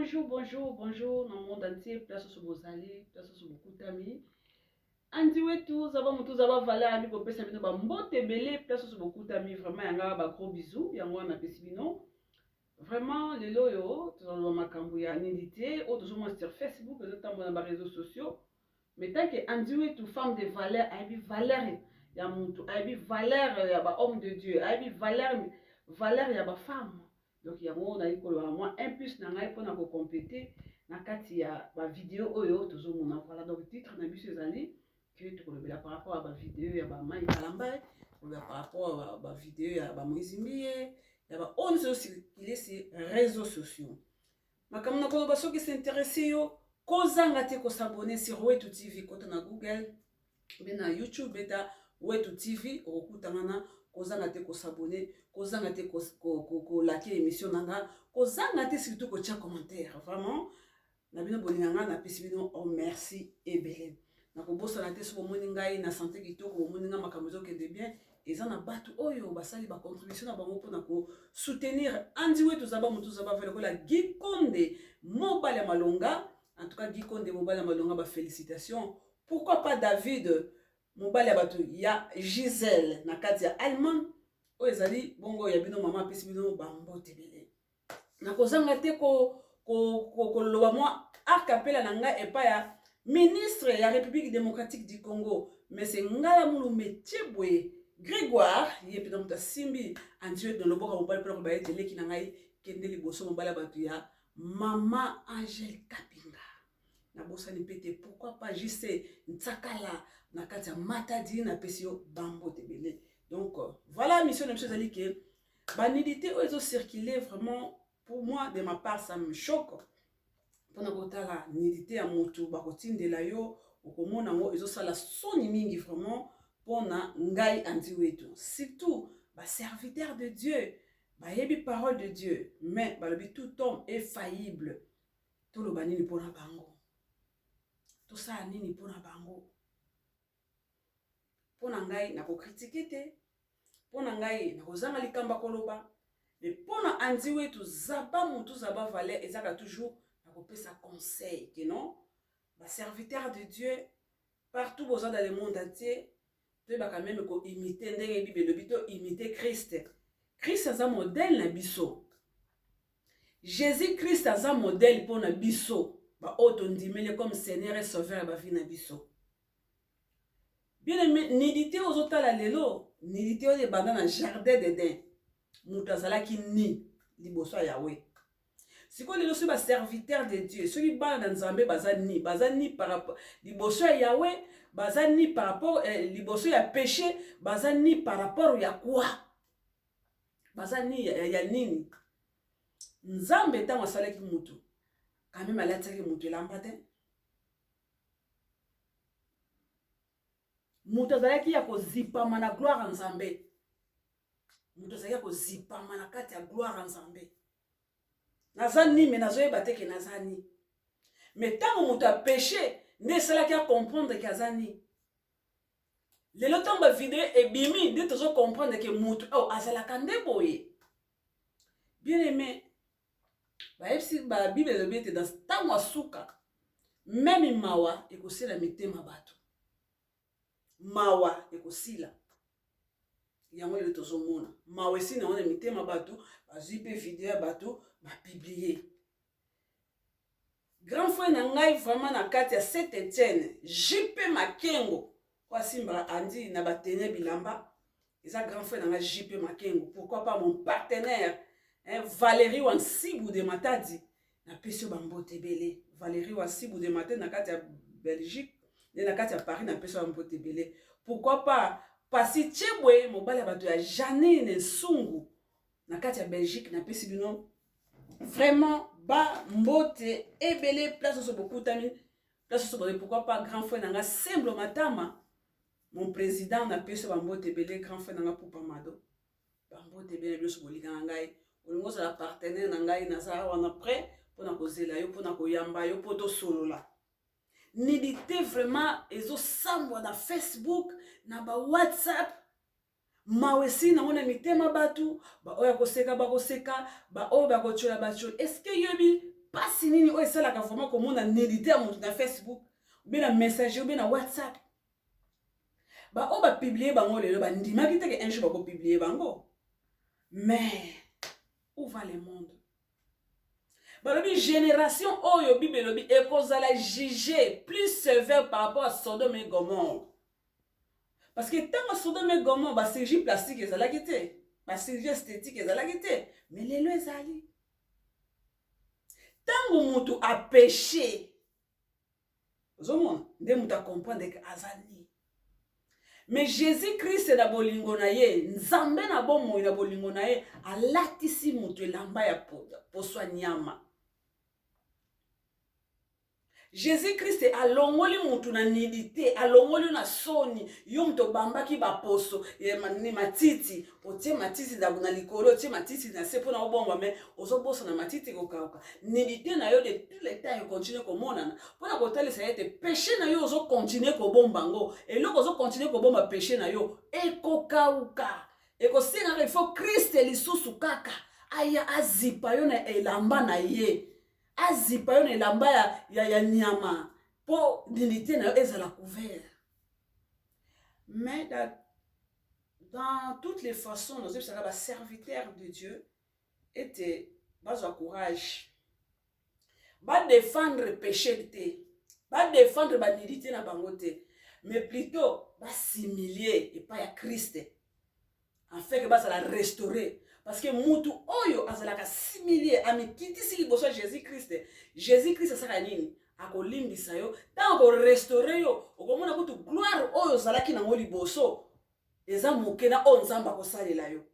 Bonjour, bonjour, bonjour dans le monde entier, place sur vos alliés, place sur beaucoup d'amis. Andi wetu, zaba mutu zaba vala ami ko pesa bino ba mbote belé, place sur beaucoup d'amis. Vraiment yanga ba gros bisous, yango na pesi bino. Vraiment les loyo, tout dans makambu ya nidité, autres gens sur Facebook, notamment dans les réseaux sociaux. Mais tant que andi wetu femme de valeur, aibi valeur ya mutu, aibi valeur ya ba homme de Dieu, aibi valeur ya ba femme. Donc il y a moi un plus na ngai pona ko compléter na kati ya ba vidéo oyo tozomona. Voilà donc titre na biso ezali que tu kolobela par rapport à ba vidéo ya ba Mai Kalamba, par rapport à ba vidéo ya ba Moïse Mbiye, ya ba on se circuler ces réseaux sociaux. Makambo na koloba soki s'intéresser yo kozanga te ko s'abonner sur Wetu TV kota na Google, mais na YouTube beta Wetu TV okutana na kozanga te ko s'abonner, kozanga te ko liker émission nanga, kozanga te surtout ko tia commentaire. Vraiment na bino boninganga na pesi bino oh merci ebele. Na ko bosa na te so moni ngai na santé kitoko moni nga makambo ezokende bien eza na batu oyo basali ba contribution na bango pona ko soutenir andi wetu zaba mutu zaba vele ko la Gikonde Mobali ya Malonga. En tout cas Gikonde Mobali ya Malonga ba félicitations. Pourquoi pas David Mobali ya batu ya Gisèle na kati ya Allemagne o ezali bongo ya bino mama pesi bino ba mbote belé. Na kozanga te ko loba moi akapela na nga epa ya ministre ya République démocratique du Congo, mais c'est ngala mulu Metibwe Grégoire yepi na muta simbi andiwe dans le boka mobali pela ko ba etele ki na ngai kende liboso mobali ya batu ya Mama Angèle Kapinga. Na bosani pete pourquoi pas JC Ntsakala na kati ya Matadi na pesio bambote belé. Donc voilà mission de M. Zali que banidité ozo circuler vraiment pour moi de ma part ça me choque. Pona kotala nidité ya mutu bakotindela yo okomona ngo ezosala soni mingi vraiment pona ngai andi wetu. Surtout ba serviteur de Dieu, ba yebi parole de Dieu, mais balobi tout homme est faillible. To lo banini pona bango. To sa nini pona bango. Pona ngai na ko critiquer te. Pona ngai na kozanga likamba koloba. Mais pona andi wetu zaba mutu zaba valeur ezaka toujours sa conseil que non ba serviteur de Dieu partout besoin dans le monde entier tu vas quand même imiter ndenge bible le bito imiter Christ. Christ est un modèle na biso. Jésus Christ est un modèle pour na biso ba auto ndimele comme Seigneur et Sauveur ba vie na biso. Bien aimé nidité aux autres la lelo nidité au banda na jardin d'Éden mutazala ki ni liboso ya Yahweh. Si vous êtes un serviteur de Dieu, ceux qui parlent dans Zambé, bazani par rapport liboso ya Yahweh, bazani par rapport liboso ya péché, bazani par rapport ya quoi? Bazani ya nini? Nzambe ta masala ki mutu. Quand même ala tsaki mutu lambate. Mutu azalaki ya kozipama na gloire Nzambe. Mutu azalaki ya kozipama na kati ya gloire Nzambe. Nazani mais nazoye bateke nazani. Mais tant que muta péché, ne sala qui a comprendre que azani. Le temps ba vidéo et bimi de toujours comprendre que mutu oh azala kande boye. Bien aimé. Ba epsi ba Bible le bete dans tango suka. Même mawa ekosila mitema bato. Mawa ekosila. Yango le tozomona. Mawa esi na ona mitema bato, bazipe vidéo bato. Ma publié. Grand frère Nangai vraiment na kati ya Saint-Étienne, JP Makengo. Kwa simba andi na batene bilamba. Eza grand frère Nangai JP Makengo. Pourquoi pas mon partenaire Valérie Wansibou de Matadi. Na pesio bambote belé. Valérie Wansibou de Matadi na kati ya Belgique. Na kati ya Paris na pesio bambote belé. Pourquoi pas Pasi Tchebwe mobali ya bato ya Janine Sungu. Na kati ya Belgique na pesi bino. Vraiment, ba mbote ebele place sur beaucoup d'amis. Place sur pourquoi pas grand frère nanga Semble Matama. Mon président na pese ba mbote ebele grand frère nanga Poupa Mado. Ba mbote ebele biso bolika ngai. Olingo za la partenaire ngai na za wana prêt pour na kozela yo pour na koyamba yo poto solola. Nidité vraiment ezo sambwa na Facebook na ba WhatsApp. Mawesi na mona mitema batu ba oya koseka ba koseka ba oya ba kochola ba chola. Est-ce que yobi pasi nini oyo esalaka vraiment komona nudité ya moto na Facebook ou bien na messager ou bien na WhatsApp. Ba o ba publier bango lelo ba ndimaki te ke un jour ba ko publier bango. Mais où va le monde? Balobi génération oyo Bible lobi ekozala jugé plus sévère par rapport à Sodome et Gomorrhe. Parce que tant que Sodome et Gomorrhe ba chirurgie plastique ezalaki te, ba chirurgie esthétique ezalaki te, mais lelo ezali. Tant que mutu a péché, ozomona nde mutu a comprendre que azali. Mais Jésus-Christ na bolingo na ye, nzambe na bomoi na bolingo na ye, alatisi mutu elamba ya poswa nyama. Jésus-Christ alongoli mutu na nudité, alongoli na soni, yo mutu bambaki ba poso, ni matiti, otie matiti na likolo, otie matiti na se pona obomba mais ozobosa na matiti kokauka. Nudité na yo de tout le temps yo continue komonana. Pona kotali sa yete péché na yo ozo continue kobomba ngo, et loko ozo continue kobomba péché na yo ekokauka. Ekosenga il faut Christ lisusu kaka aya azipa yo na elamba na ye. Azipa yo na elamba ya nyama po dignité na yo ezala couvert. Mais dans toutes les façons nous sommes serviteurs de Dieu était bazwa courage ba défendre péché te ba défendre ba dignité na bango te mais plutôt ba s'humilier et pas ya Christ en fait que bazala restaurer. Parce que mutu oyo azalaka similier amikitisi liboso Jésus-Christ. Jésus-Christ asaka nini? Akolimbisa yo, tango restaurer yo, okomona kutu gloire oyo zalaki nango liboso. Eza moke na o nzamba kosalela yo.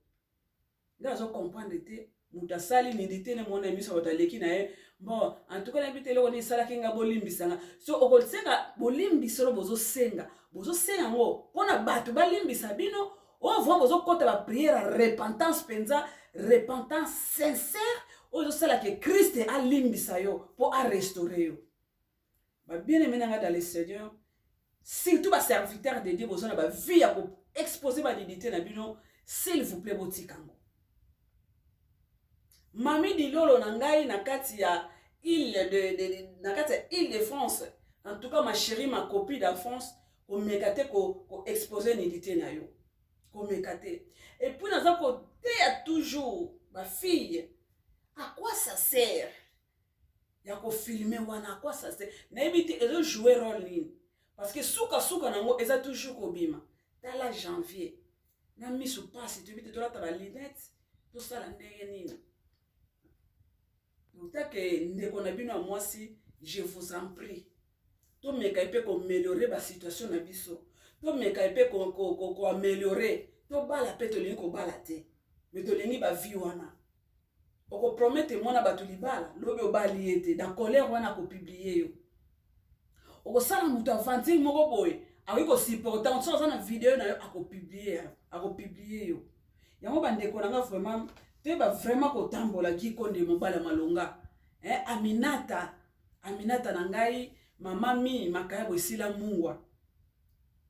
Nga zo comprendre te, mutu asali nidité ne mona miso bataleki na ye. Bon, en tout cas na bitelo ko ni salaki nga bolimbisa nga. So okosenga bolimbisa lo bozo senga. Bozo senga ngo pona batu balimbisa bino. On voit vos côtés la prière repentance penza repentance sincère au c'est là que Christ a limbisa yo pour a restaurer yo. Ba bien aimé dans le Seigneur surtout ba serviteur de Dieu besoin ba vie pour exposer ba dignité na bino s'il vous plaît botikango. Mami di lolo na ngai na kati ya île de France. En tout cas ma chérie ma copine d'enfance au mekate ko exposer dignité na yo. Et puis dans un côté, il y a toujours ma fille. À quoi ça sert? Il y a qu'au filmer, à quoi ça sert? N'habitez pas de jouer rôle. Parce que souka nango, ils ont toujours kobima. Dans la janvier, n'a mis sous passe, tu veux te donner ta lunette, tout ça la négénine. Donc, tant que nous avons moi si, je vous en prie. Tout me caïpe qu'on améliorer la situation na biso. To meka epe ko améliorer to bala pe to lingi ko bala te mais to lingi ba vie wana oko promettre mona ba to libala lobi obali ete dans colère wana ko publier yo oko sala mutu avanti moko boy aki ko supporter on so na vidéo na yo ako publier yo yango bandeko nanga vraiment te ba vraiment ko tambola ki konde mobala malonga Aminata na ngai mama mi makaya bosila mungwa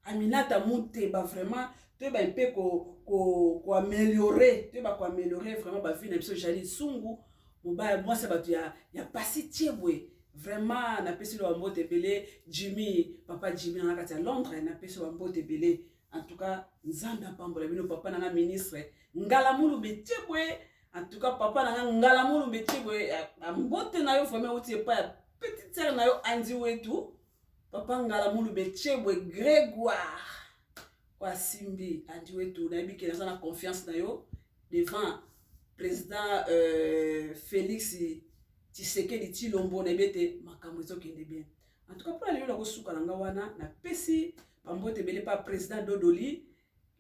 Aminata mute ba vraiment te ba un peu ko améliorer te ba ko améliorer vraiment ba vie na biso jali sungu mobala moi ça ba ya pasi tiebwe vraiment na pesi lo mbote belé Jimmy papa Jimmy na kati ya Londres na pesi lo mbote belé en tout cas nzambe apambola bino papa na ministre ngala mulu betiebwe en tout cas papa na ngala mulu betiebwe mbote na yo vraiment uti pas petite sœur na yo andi wetu Papa ngala mulu betiebwe Grégoire kwa simbi andi wetu na yebi ke na confiance na yo devant président Félix Tshisekedi Tshilombo na bete makambo ezokende bien. En tout cas pour aller ko suka na wana na pesi pambote belé pa président Dodoli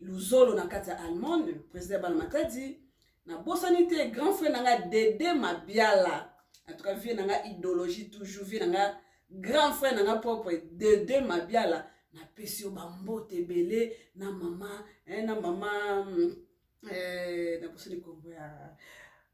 Luzolo na kati Allemande président Banamatadi na bosanité grand frère nanga Dédé Mabiala. En tout cas vie nanga idéologie toujours vie nanga grand frère nanga propre Dédé Mabiala na pesio bambote belé na maman na poseli kombo ya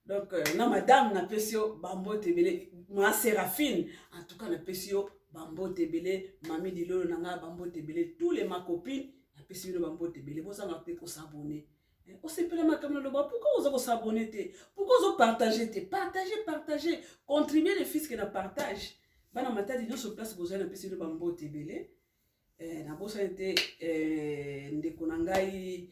donc na madame na pesio bambote belé ma Séraphine en tout cas na pesio bambote belé mami dilolo nanga bambote belé tous les ma copine na pesio bambote belé bosanga peut ko s'abonner osepelama kama loba pourquoi oza kosabone te pourquoi ozopartage te partage contribuer le fisque na partage bana matadi nyonso place bozali na pesi no bambote ebele nabosani te ndeko na ngai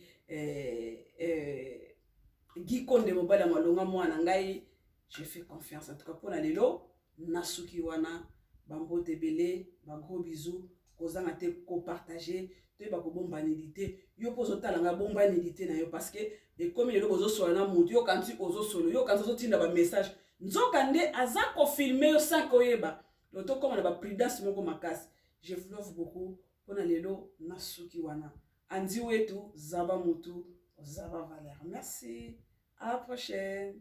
gikonde mobali ya malonga mwana ngai je fais confiance en tout cas mpona lelo nasuki wana bambote ebele bagros bisou kozanga te kopartage toyeba kobombaneli te yo mpo ozotalanga bombaneli te na yo parce que ekomi lelo bozosola na motu yo kanti ozosolo yo kanti ozotinda bamessage nzoka nde aza kofilme yo sans koyeba lo tokóma na baprudence moko makasi. Je vous love beaucoup mpona lelo nasuki wana andi wetu zaba mutu zaba valeur. Merci, à la prochaine.